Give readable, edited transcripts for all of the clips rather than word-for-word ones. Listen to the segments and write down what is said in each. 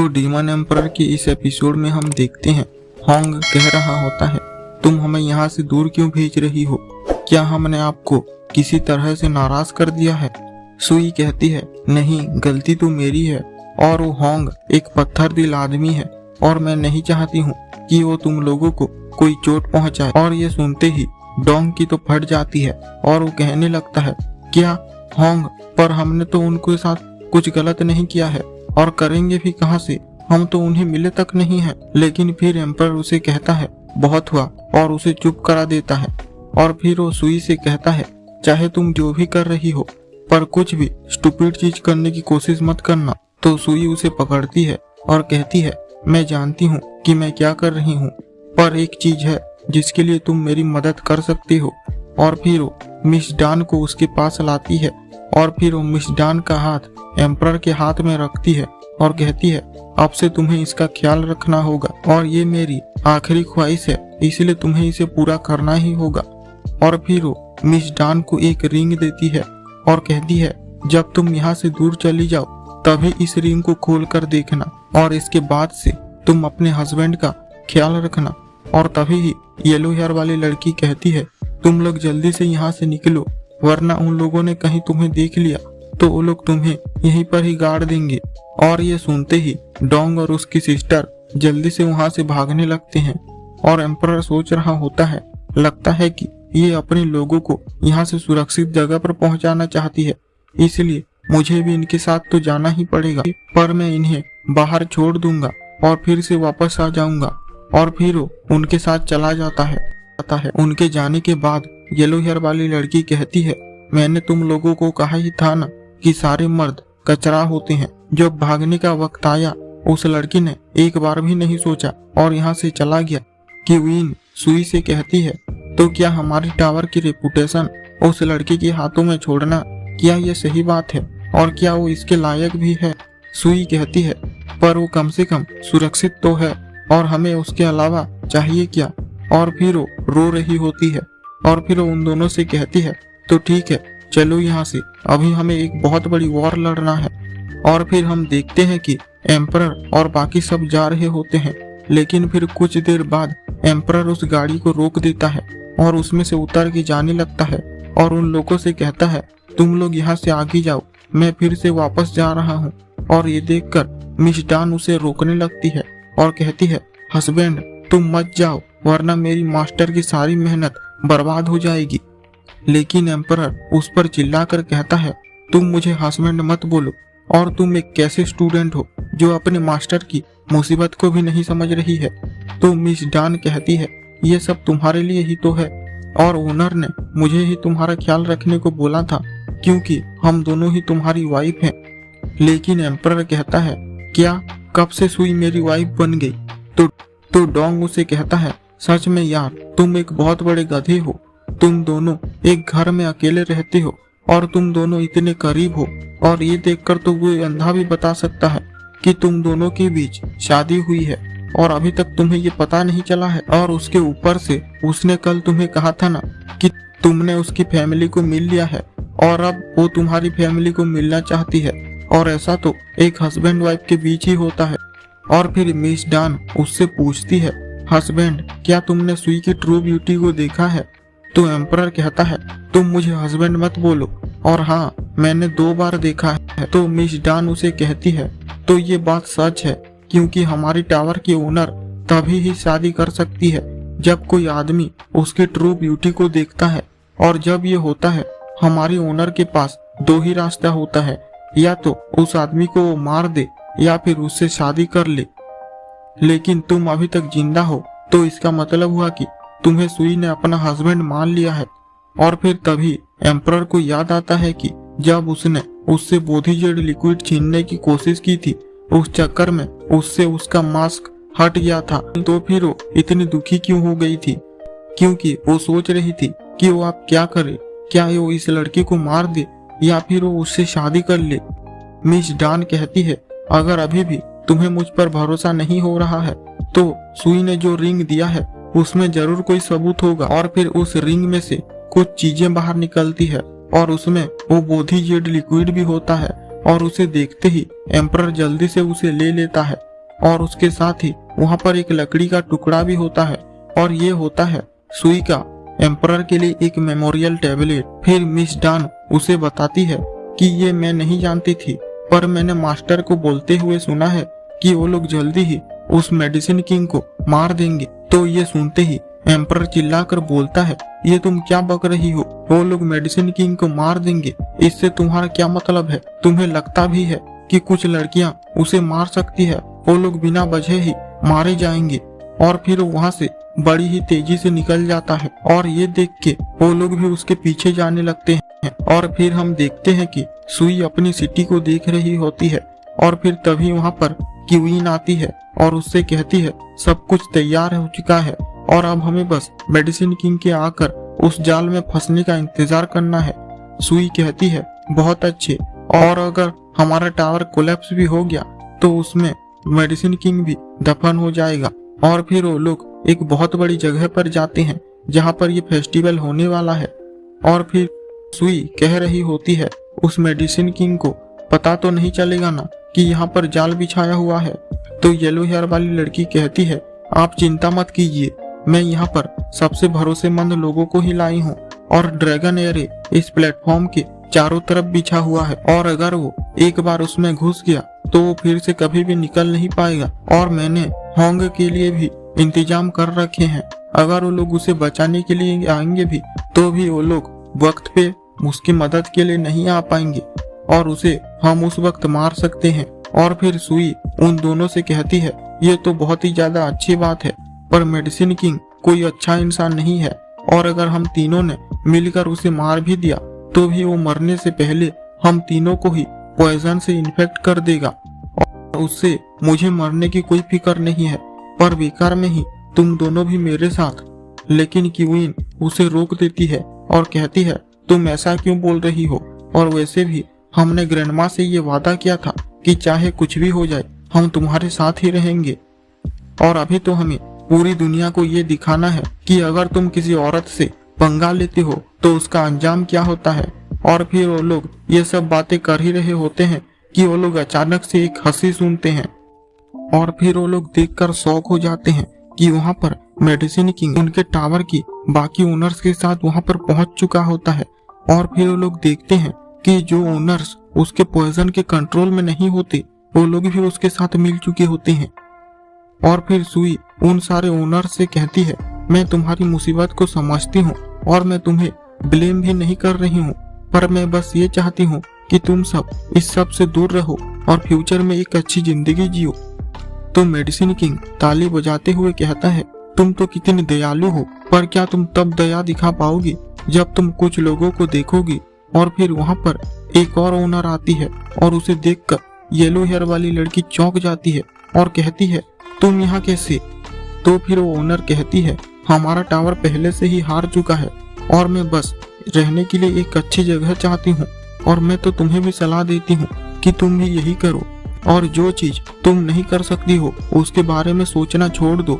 तो demon emperor के इस एपिसोड में हम देखते हैं होंग कह रहा होता है, तुम हमें यहाँ से दूर क्यों भेज रही हो? क्या हमने आपको किसी तरह से नाराज कर दिया है? सुई कहती है, नहीं, गलती तो मेरी है और वो होंग एक पत्थर दिल आदमी है और मैं नहीं चाहती हूँ कि वो तुम लोगों को कोई चोट पहुँचाए। और ये सुनते ही डोंग की तो फट जाती है और वो कहने लगता है, क्या होंग, पर हमने तो उनके साथ कुछ गलत नहीं किया है और करेंगे भी कहाँ से, हम तो उन्हें मिले तक नहीं हैं। लेकिन फिर एम्परर उसे कहता है बहुत हुआ और उसे चुप करा देता है। और फिर वो सुई से कहता है, चाहे तुम जो भी कर रही हो पर कुछ भी स्टूपिड चीज करने की कोशिश मत करना। तो सुई उसे पकड़ती है और कहती है, मैं जानती हूँ कि मैं क्या कर रही हूँ, पर एक चीज है जिसके लिए तुम मेरी मदद कर सकती हो। और फिर वो मिस डान को उसके पास लाती है और फिर वो मिस डान का हाथ एम्परर के हाथ में रखती है और कहती है, अब से तुम्हें इसका ख्याल रखना होगा और ये मेरी आखिरी ख्वाहिश है, इसलिए तुम्हें इसे पूरा करना ही होगा। और फिर वो मिस डान को एक रिंग देती है और कहती है, जब तुम यहाँ से दूर चली जाओ तभी इस रिंग को खोल कर देखना और इसके बाद से तुम अपने हस्बैंड का ख्याल रखना। और तभी ही येलो हेयर वाली लड़की कहती है, तुम लोग जल्दी से यहाँ से निकलो, वरना उन लोगों ने कहीं तुम्हें देख लिया तो वो लोग तुम्हें यहीं पर ही गाड़ देंगे। और ये सुनते ही डोंग और उसकी सिस्टर जल्दी से वहाँ से भागने लगते हैं। और एम्परर सोच रहा होता है, लगता है कि ये अपने लोगों को यहाँ से सुरक्षित जगह पर पहुँचाना चाहती है, इसलिए मुझे भी इनके साथ तो जाना ही पड़ेगा, पर मैं इन्हें बाहर छोड़ दूंगा और फिर से वापस आ जाऊंगा। और फिर वो उनके साथ चला जाता है। उनके जाने के बाद येलो हेयर वाली लड़की कहती है, मैंने तुम लोगों को कहा ही था ना कि सारे मर्द कचरा होते हैं। जब भागने का वक्त आया उस लड़की ने एक बार भी नहीं सोचा और यहाँ से चला गया। कि विन सुई से कहती है, तो क्या हमारी टावर की रेपुटेशन उस लड़की के हाथों में छोड़ना, क्या ये सही बात है और क्या वो इसके लायक भी है? सुई कहती है, पर वो कम से कम सुरक्षित तो है और हमें उसके अलावा चाहिए क्या? और फिर वो रो रही होती है और फिर वो उन दोनों से कहती है, तो ठीक है, चलो यहाँ से, अभी हमें एक बहुत बड़ी वॉर लड़ना है। और फिर हम देखते हैं कि एम्परर और बाकी सब जा रहे होते हैं, लेकिन फिर कुछ देर बाद एम्परर उस गाड़ी को रोक देता है और उसमें से उतर के जाने लगता है और उन लोगों से कहता है, तुम लोग यहाँ से आगे जाओ, मैं फिर से वापस जा रहा हूँ। और ये देखकर मिस डान उसे रोकने लगती है और कहती है, हस्बैंड, तुम मत जाओ, वरना मेरी मास्टर की सारी मेहनत बर्बाद हो जाएगी। लेकिन एम्परर उस पर चिल्लाकर कहता है, तुम मुझे हस्बैंड मत बोलो, और तुम एक कैसे स्टूडेंट हो जो अपने मास्टर की मुसीबत को भी नहीं समझ रही है। तो मिस डान कहती है, ये सब तुम्हारे लिए ही तो है और ओनर ने मुझे ही तुम्हारा ख्याल रखने को बोला था, क्योंकि हम दोनों ही तुम्हारी वाइफ हैं। लेकिन एम्परर कहता है, क्या कब से सुई मेरी वाइफ बन गई? तो डोंग उसे कहता है, सच में यार, तुम एक बहुत बड़े गधे हो, तुम दोनों एक घर में अकेले रहते हो और तुम दोनों इतने करीब हो, और ये देखकर तो वो अंधा भी बता सकता है कि तुम दोनों के बीच शादी हुई है और अभी तक तुम्हें ये पता नहीं चला है। और उसके ऊपर से उसने कल तुम्हें कहा था ना कि तुमने उसकी फैमिली को मिल लिया है और अब वो तुम्हारी फैमिली को मिलना चाहती है, और ऐसा तो एक हस्बैंड वाइफ के बीच ही होता है। और फिर मिस डान उससे पूछती है, हस्बैंड, क्या तुमने सुई की ट्रू ब्यूटी को देखा है? तो एम्परर कहता है, तुम मुझे हस्बैंड मत बोलो, और हाँ, मैंने 2 बार देखा है। तो मिस डान उसे कहती है, तो ये बात सच है, क्योंकि हमारी टावर की ओनर तभी ही शादी कर सकती है जब कोई आदमी उसकी ट्रू ब्यूटी को देखता है, और जब ये होता है हमारी ओनर के पास 2 ही रास्ता होता है, या तो उस आदमी को वो मार दे या फिर उससे शादी कर ले। लेकिन तुम अभी तक जिंदा हो, तो इसका मतलब हुआ कि तुम्हें सुई ने अपना हस्बैंड मान लिया है। और फिर तभी एम्परर को याद आता है कि जब उसने उससे बोधिजेड लिक्विड छीनने की कोशिश की थी, उस चक्कर में उससे उसका मास्क हट गया था। तो फिर वो इतनी दुखी क्यों हो गई थी? क्योंकि वो सोच रही थी कि वो अब क्या करे, क्या वो इस लड़की को मार दे या फिर वो उससे शादी कर ले। मिस डान कहती है, अगर अभी भी तुम्हें मुझ पर भरोसा नहीं हो रहा है तो सुई ने जो रिंग दिया है उसमें जरूर कोई सबूत होगा। और फिर उस रिंग में से कुछ चीजें बाहर निकलती है और उसमें वो बोधिजेड लिक्विड भी होता है, और उसे देखते ही एम्परर जल्दी से उसे ले लेता है और उसके साथ ही वहाँ पर एक लकड़ी का टुकड़ा भी होता है और ये होता है सुई का एम्परर के लिए एक मेमोरियल टैबलेट। फिर मिस डान उसे बताती है कि ये मैं नहीं जानती थी, पर मैंने मास्टर को बोलते हुए सुना है कि वो लोग जल्दी ही उस मेडिसिन किंग को मार देंगे। तो ये सुनते ही एम्परर चिल्लाकर बोलता है, ये तुम क्या बक रही हो, वो लोग मेडिसिन किंग को मार देंगे, इससे तुम्हारा क्या मतलब है? तुम्हें लगता भी है कि कुछ लड़कियां उसे मार सकती है? वो लोग बिना वजह ही मारे जाएंगे। और फिर वहाँ से बड़ी ही तेजी से निकल जाता है और ये देख के वो लोग भी उसके पीछे जाने लगते हैं। और फिर हम देखते हैं कि सुई अपनी सिटी को देख रही होती है और फिर तभी वहाँ पर क्वीन आती है और उससे कहती है सब कुछ तैयार हो चुका है और अब हमें बस मेडिसिन किंग के आकर उस जाल में फंसने का इंतजार करना है। सुई कहती है बहुत अच्छे, और अगर हमारा टावर कोलैप्स भी हो गया तो उसमें मेडिसिन किंग भी दफन हो जाएगा। और फिर वो लोग एक बहुत बड़ी जगह पर जाते हैं जहाँ पर ये फेस्टिवल होने वाला है। और फिर सुई कह रही होती है उस मेडिसिन किंग को पता तो नहीं चलेगा ना कि यहाँ पर जाल बिछाया हुआ है। तो येलो हेयर वाली लड़की कहती है आप चिंता मत कीजिए, मैं यहाँ पर सबसे भरोसेमंद लोगों को ही लाई हूँ और ड्रैगन एरे इस प्लेटफॉर्म के चारों तरफ बिछा हुआ है और अगर वो एक बार उसमें घुस गया तो वो फिर से कभी भी निकल नहीं पाएगा। और मैंने होंग के लिए भी इंतजाम कर रखे हैं, अगर वो लोग उसे बचाने के लिए आएंगे भी तो भी वो लोग वक्त पे उसकी मदद के लिए नहीं आ पाएंगे और उसे हम उस वक्त मार सकते हैं। और फिर सुई उन दोनों से कहती है ये तो बहुत ही ज्यादा अच्छी बात है, पर मेडिसिन किंग कोई अच्छा इंसान नहीं है और अगर हम तीनों ने मिलकर उसे मार भी दिया तो भी वो मरने से पहले हम तीनों को ही पॉइजन से इन्फेक्ट कर देगा और उससे मुझे मरने की कोई फिक्र नहीं है, पर बेकार में ही तुम दोनों भी मेरे साथ। लेकिन क्वीन उसे रोक देती है और कहती है तुम ऐसा क्यों बोल रही हो, और वैसे भी हमने ग्रैंडमा से ये वादा किया था कि चाहे कुछ भी हो जाए हम तुम्हारे साथ ही रहेंगे। और अभी तो हमें पूरी दुनिया को ये दिखाना है कि अगर तुम किसी औरत से पंगा लेते हो तो उसका अंजाम क्या होता है। और फिर वो लोग ये सब बातें कर ही रहे होते हैं कि वो लोग अचानक से एक हंसी सुनते हैं और फिर वो लोग देखकर शॉक हो जाते हैं कि वहाँ पर मेडिसिन किंग उनके टावर की बाकी ओनर्स के साथ वहाँ पर पहुँच चुका होता है। और फिर वो लोग देखते हैं कि जो ओनर्स उसके पॉइजन के कंट्रोल में नहीं होते वो लोग भी उसके साथ मिल चुके होते हैं। और फिर सुई उन सारे ओनर्स से कहती है मैं तुम्हारी मुसीबत को समझती हूँ और मैं तुम्हें ब्लेम भी नहीं कर रही हूँ, पर मैं बस ये चाहती हूँ कि तुम सब इस सब से दूर रहो और फ्यूचर में एक अच्छी जिंदगी जियो। तो मेडिसिन किंग ताली बजाते हुए कहता है तुम तो कितनी दयालु हो, पर क्या तुम तब दया दिखा पाओगी जब तुम कुछ लोगों को देखोगी। और फिर वहाँ पर एक और ओनर आती है और उसे देखकर येलो हेयर वाली लड़की चौंक जाती है और कहती है तुम यहाँ कैसे। तो फिर वो ओनर कहती है हमारा टावर पहले से ही हार चुका है और मैं बस रहने के लिए एक अच्छी जगह चाहती हूँ, और मैं तो तुम्हें भी सलाह देती हूँ कि तुम भी यही करो और जो चीज तुम नहीं कर सकती हो उसके बारे में सोचना छोड़ दो।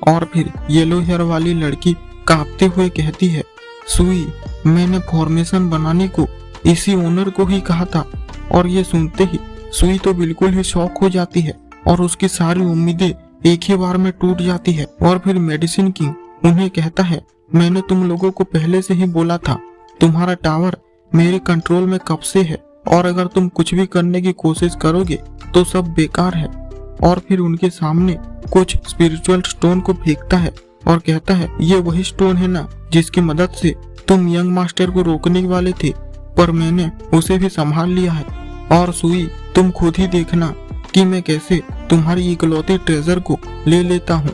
और फिर येलो हेयर वाली लड़की कांपते हुए कहती है सुई मैंने फॉर्मेशन बनाने को इसी ओनर को ही कहा था। और ये सुनते ही सुई तो बिल्कुल ही शॉक हो जाती है और उसकी सारी उम्मीदें एक ही बार में टूट जाती है। और फिर मेडिसिन किंग उन्हें कहता है मैंने तुम लोगों को पहले से ही बोला था, तुम्हारा टावर मेरे कंट्रोल में कब से है और अगर तुम कुछ भी करने की कोशिश करोगे तो सब बेकार है। और फिर उनके सामने कुछ स्पिरिचुअल स्टोन को फेंकता है और कहता है ये वही स्टोन है ना जिसकी मदद से तुम यंग मास्टर को रोकने वाले थे, पर मैंने उसे भी संभाल लिया है। और सुई तुम खुद ही देखना कि मैं कैसे तुम्हारी इकलौती ट्रेजर को ले लेता हूँ।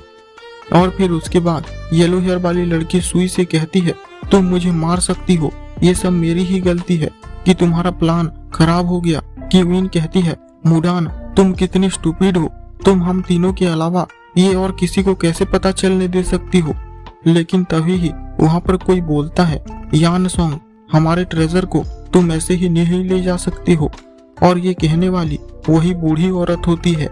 और फिर उसके बाद येलो हेयर वाली लड़की सुई से कहती है तुम मुझे मार सकती हो, ये सब मेरी ही गलती है कि तुम्हारा प्लान खराब हो गया। क्वीन कहती है मुडान तुम कितनी स्टूपिड हो, तुम हम तीनों के अलावा ये और किसी को कैसे पता चलने दे सकती हो। लेकिन तभी ही वहाँ पर कोई बोलता है यान सॉन्ग हमारे ट्रेजर को तुम ऐसे ही नहीं ले जा सकती हो। और ये कहने वाली वही बूढ़ी औरत होती है।